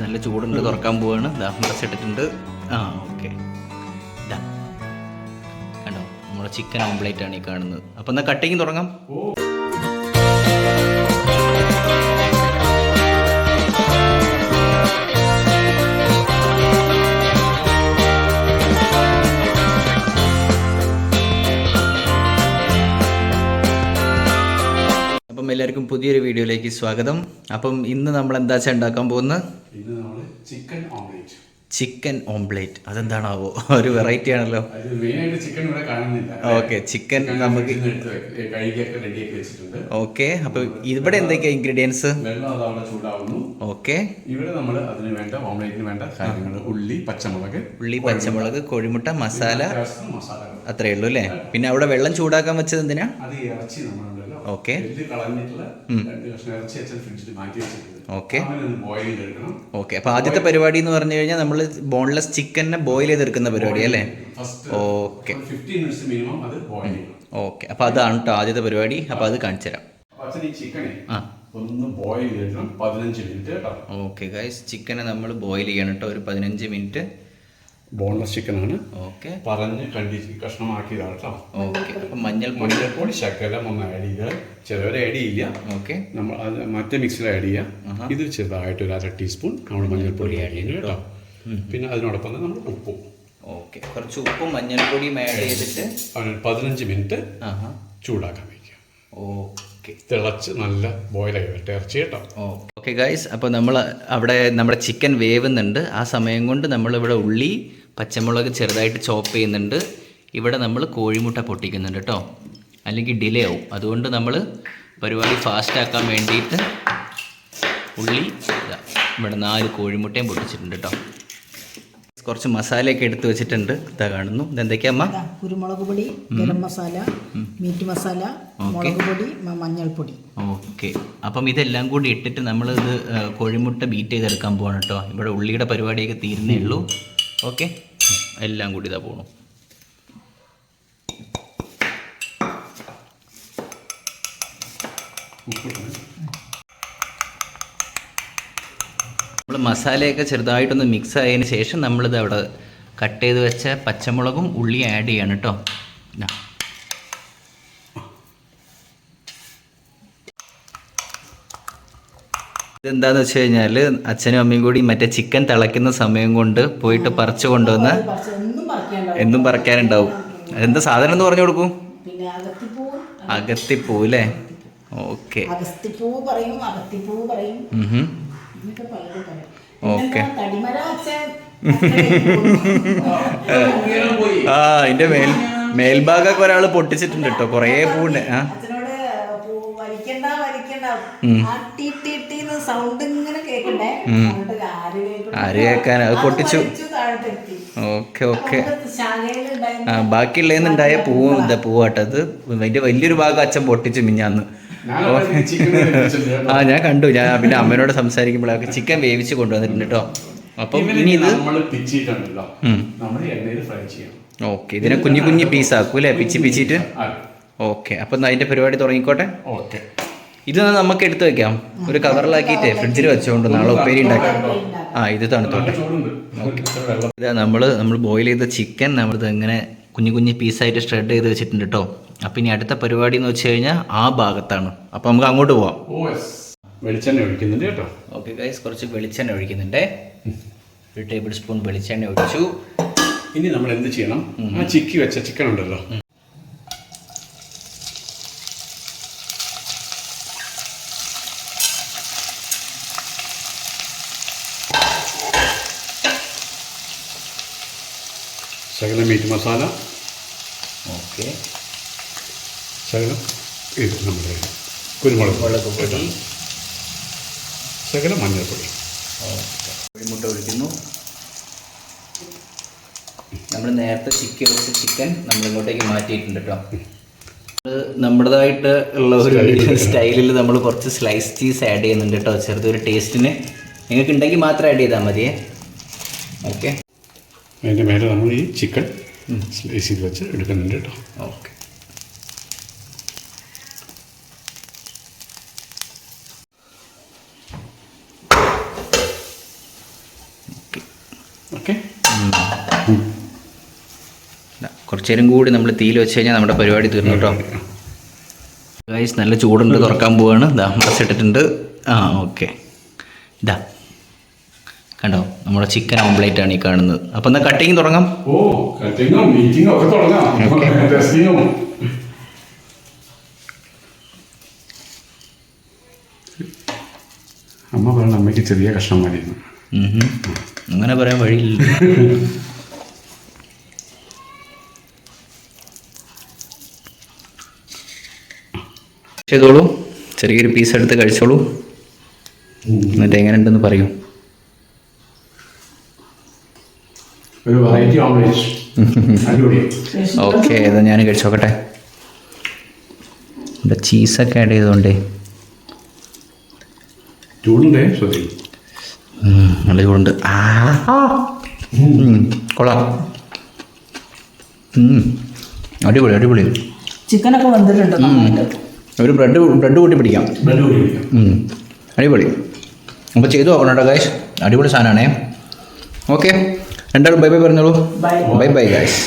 നല്ല ചൂടുണ്ട്, തുറക്കാൻ പോവാണ്. നിറച്ചിട്ടിട്ടുണ്ട്. ആ ഓക്കെ, കണ്ടോ നമ്മുടെ ചിക്കൻ ഓംപ്ലേറ്റ് ആണ് ഈ കാണുന്നത്. അപ്പം എന്നാൽ കട്ടിങ് തുടങ്ങാം. അപ്പം എല്ലാവർക്കും പുതിയൊരു വീഡിയോയിലേക്ക് സ്വാഗതം. അപ്പം ഇന്ന് നമ്മൾ എന്താ വെച്ചാൽ ഉണ്ടാക്കാൻ പോകുന്നത്? ചിക്കൻ ഓംപ്ലേറ്റ്. അതെന്താണാവോ, ഒരു വെറൈറ്റി ആണല്ലോ. ഓക്കെ, ചിക്കൻ നമുക്ക് ഓക്കെ. അപ്പൊ ഇവിടെ എന്തൊക്കെയാ ഇൻഗ്രീഡിയൻസ്? ഓക്കെ, ഇവിടെ നമ്മൾ അതിന് വേണ്ട ഓംപ്ലേറ്റിന് വേണ്ട കാര്യങ്ങൾ ഉള്ളി, പച്ചമുളക്, കോഴിമുട്ട, മസാല, അത്രേ ഉള്ളൂ അല്ലേ? പിന്നെ അവിടെ വെള്ളം ചൂടാക്കാൻ വെച്ചത് എന്തിനാ? Okay okay okay. അപ്പൊ ആദ്യത്തെ പരിപാടി എന്ന് പറഞ്ഞു കഴിഞ്ഞാൽ നമ്മൾ ബോൺലെസ് ചിക്കനെ ബോയിൽ ചെയ്തെടുക്കുന്ന പരിപാടി അല്ലേ? Okay okay. അപ്പൊ അതാണ് കേട്ടോ ആദ്യത്തെ പരിപാടി. അപ്പൊ അത് കാണിച്ചു തരാം. ഓക്കെ ഗൈസ്, ചിക്കനെ നമ്മൾ ബോയിൽ ചെയ്യണം കേട്ടോ, ഒരു 15 മിനിറ്റ്. ബോൺലെസ് ചിക്കൻ ആണ്. ഓക്കെ, പറഞ്ഞ് കഷ്ണമാക്കിയതാണ് കേട്ടോ. ഓക്കെ. അപ്പം മഞ്ഞൾപ്പൊടി ശകലം ഒന്ന് ആഡ് ചെയ്യുക. ചിലവരെ ആഡ് ചെയ്യില്ല. ഓക്കെ, നമ്മൾ അത് മറ്റേ മിക്സിൽ ആഡ് ചെയ്യാം. ഇത് ചെറുതായിട്ട് ഒരു 1/2 ടീസ്പൂൺ നമ്മൾ മഞ്ഞൾപ്പൊടി ആഡ് ചെയ്യുന്നു കേട്ടോ. പിന്നെ അതിനോടൊപ്പം തന്നെ നമ്മൾ ഉപ്പും. ഓക്കെ, കുറച്ച് ഉപ്പും മഞ്ഞൾപ്പൊടിയും ആഡ് ചെയ്തിട്ട് 15 മിനിറ്റ് ചൂടാക്കാൻ വയ്ക്കുക. ഓക്കെ, തിളച്ച് നല്ല ബോയിലായി വരട്ടെ ഇറച്ചി കേട്ടോ. ഓക്കെ ഗൈസ്, അപ്പോൾ നമ്മൾ അവിടെ നമ്മുടെ ചിക്കൻ വേവുന്നുണ്ട്. ആ സമയം കൊണ്ട് നമ്മളിവിടെ ഉള്ളി, പച്ചമുളക് ചെറുതായിട്ട് ചോപ്പ് ചെയ്യുന്നുണ്ട്. ഇവിടെ നമ്മൾ കോഴിമുട്ട പൊട്ടിക്കുന്നുണ്ട് കേട്ടോ, അല്ലെങ്കിൽ ഡിലേ ആവും. അതുകൊണ്ട് നമ്മൾ പരിപാടി ഫാസ്റ്റ് ആക്കാൻ വേണ്ടിയിട്ട് ഉള്ളി ഇവിടെ 4 കോഴിമുട്ടയും പൊട്ടിച്ചിട്ടുണ്ട് കേട്ടോ. കുറച്ച് മസാലയൊക്കെ എടുത്ത് വെച്ചിട്ടുണ്ട്. ഇതാ കാണുന്നു. ഇതെന്തൊക്കെയാ അമ്മ? കുരുമുളക് പൊടി, ഗരം മസാല, മീറ്റ് മസാല, മുളക് പൊടി, മഞ്ഞൾപ്പൊടി. ഓക്കെ, അപ്പം ഇതെല്ലാം കൂടി ഇട്ടിട്ട് നമ്മളിത് കോഴിമുട്ട ബീറ്റ് ചെയ്തെടുക്കാൻ പോവാണ് കേട്ടോ. ഇവിടെ ഉള്ളിയുടെ പരിപാടിയൊക്കെ തീരുന്നേ ഉള്ളൂ. ഓക്കെ, എല്ലാം കൂടി ഇതാ പോകണം. നമ്മൾ മസാലയൊക്കെ ചെറുതായിട്ടൊന്ന് മിക്സ് ആയതിന് ശേഷം നമ്മളിത് അവിടെ കട്ട് ചെയ്ത് വെച്ച പച്ചമുളകും ഉള്ളിയും ആഡ് ചെയ്യാണ് കേട്ടോ. ഇതെന്താന്ന് വെച്ച് കഴിഞ്ഞാൽ അച്ഛനും അമ്മയും കൂടി മറ്റേ ചിക്കൻ തിളയ്ക്കുന്ന സമയം കൊണ്ട് പോയിട്ട് പറിച്ചു കൊണ്ടുവന്ന് എന്നും പറിക്കാനുണ്ടാവും. അതെന്താ സാധനം എന്ന് പറഞ്ഞു കൊടുക്കും? അകത്തിപ്പൂ അല്ലേ? Okay okay. ആ, അതിന്റെ മേൽഭാഗമൊക്കെ ഒരാൾ പൊട്ടിച്ചിട്ടുണ്ട് കേട്ടോ, കുറേ പൂണ്ട്. ആര് കേൾക്കാൻ, അത് പൊട്ടിച്ചു. Okay okay. ആ, ബാക്കിയുള്ളതെന്നുണ്ടായ പൂവാട്ടത്. അതിന്റെ വലിയൊരു ഭാഗം അച്ഛൻ പൊട്ടിച്ചു മിഞ്ഞാന്ന്. ആ, ഞാൻ കണ്ടു. ഞാൻ പിന്നെ അമ്മയോട് സംസാരിക്കുമ്പോഴൊക്കെ ചിക്കൻ വേവിച്ച് കൊണ്ടുവന്നിട്ടുണ്ട് കേട്ടോ. അപ്പം ഇനി ഇത് ഓക്കെ, ഇതിനെ കുഞ്ഞു കുഞ്ഞു പീസാക്കും അല്ലേ, പിച്ചിട്ട്. ഓക്കെ, അപ്പം അതിന്റെ പരിപാടി തുടങ്ങിക്കോട്ടെ. ഇത് നമുക്ക് എടുത്തു വെക്കാം, ഒരു കവറിലാക്കിയിട്ട് ഫ്രിഡ്ജിൽ വെച്ചോണ്ട് നാളെ ഉപ്പേരി ഉണ്ടാക്കാം. ആ, ഇത് തണുത്തോട്ടെ. ഓക്കെ, ഇതാ നമ്മൾ ബോയിൽ ചെയ്ത ചിക്കൻ നമ്മളിത് ഇങ്ങനെ കുഞ്ഞു കുഞ്ഞു പീസായിട്ട് ഷ്രെഡ് ചെയ്ത് വെച്ചിട്ടുണ്ട് കേട്ടോ. അപ്പം ഇനി അടുത്ത പരിപാടി എന്ന് വെച്ച് കഴിഞ്ഞാൽ ആ ഭാഗത്താണ്. അപ്പം നമുക്ക് അങ്ങോട്ട് പോവാം. വെളിച്ചെണ്ണ ഒഴിക്കുന്നുണ്ട് കേട്ടോ. ഓക്കെ ഗൈസ്, കുറച്ച് വെളിച്ചെണ്ണ ഒഴിക്കുന്നുണ്ട്. 1 ടേബിൾ സ്പൂൺ വെളിച്ചെണ്ണ ഒഴിച്ചു. ഇനി നമ്മൾ എന്ത് ചെയ്യണം? ആ ചിക്കി വെച്ച ചിക്കൻ ഉണ്ടല്ലോ, ശകലം മീറ്റ് മസാല, ഓക്കെ, ശകലം ഇത് നമ്മുടെ കുരുമുളക് പൊടി, ശകലം മഞ്ഞൾപ്പൊടി. കോഴിമുട്ട ഒഴിക്കുന്നു. നമ്മൾ നേരത്തെ ചിക്കൻ വെച്ച ചിക്കൻ നമ്മളിങ്ങോട്ടേക്ക് മാറ്റിയിട്ടുണ്ട് കേട്ടോ. നമ്മുടേതായിട്ട് ഉള്ള ഒരു സ്റ്റൈലിൽ നമ്മൾ കുറച്ച് സ്ലൈസ് ചീസ് ആഡ് ചെയ്യുന്നുണ്ട് കേട്ടോ, ചെറുതൊരു ടേസ്റ്റിന്. നിങ്ങൾക്ക് ഉണ്ടെങ്കിൽ മാത്രം ആഡ് ചെയ്താൽ മതിയേ. ഓക്കെ, അതിൻ്റെ മേലെ നമ്മൾ ഈ ചിക്കൻ സ്ലൈസ് ചെയ്ത് വെച്ച് എടുക്കുന്നുണ്ട് കേട്ടോ. Okay, okay. കുറച്ച് നേരം കൂടി നമ്മൾ തീയിൽ വെച്ച് കഴിഞ്ഞാൽ നമ്മുടെ പരിപാടി തീർന്നു കേട്ടോ. ഗൈസ് നല്ല ചൂടുണ്ട്, തുറക്കാൻ പോവാണ്. ഇതാ മറച്ച് ഇട്ടിട്ടുണ്ട്. ആ ഓക്കെ, ഇതാ കണ്ടോ നമ്മുടെ ചിക്കൻ ഓംപ്ലേറ്റ് ആണ് ഈ കാണുന്നത്. അപ്പം എന്നാൽ കട്ടിങ് തുടങ്ങാം. ഓ കട്ടിങ്ങും മീറ്റിങ്ങും ഒക്കെ തുടങ്ങാം. ടെസ്റ്റിങ്ങും. അമ്മ പറഞ്ഞ അമ്മയ്ക്ക് ചെറിയ കഷ്ണം മതിയെന്ന്. അങ്ങനെ പറയാൻ വഴിയില്ല. ചെയ്തോളൂ, ചെറിയൊരു പീസ് എടുത്ത് കഴിച്ചോളൂ, എന്നിട്ട് എങ്ങനെ ഉണ്ടെന്ന് പറയൂ. ഒരു വെറൈറ്റി ഓംലേറ്റ് അടിപൊളി. ഓക്കെ, ഇത് ഞാൻ കഴിച്ചോക്കട്ടെ. ഇവിടെ ചീസൊക്കെ ആഡ് ചെയ്തോണ്ടേ ചൂടുണ്ടേ സോറി. നല്ല ചൂടുണ്ട്. കൊള്ളാം. അടിപൊളി അടിപൊളി. ചിക്കനൊക്കെ വന്നിട്ടുണ്ട് നന്നായിട്ട്. ഒരു ബ്രെഡ് കൂട്ടി പിടിക്കാം. അടിപൊളി. അപ്പോൾ ചെയ്തു നോക്കണം കേട്ടോ ഗൈസ്, അടിപൊളി സാധനമാണേ. ഓക്കെ, രണ്ടാളും ബൈ ബൈ പറഞ്ഞോളൂ. Bye bye bye guys.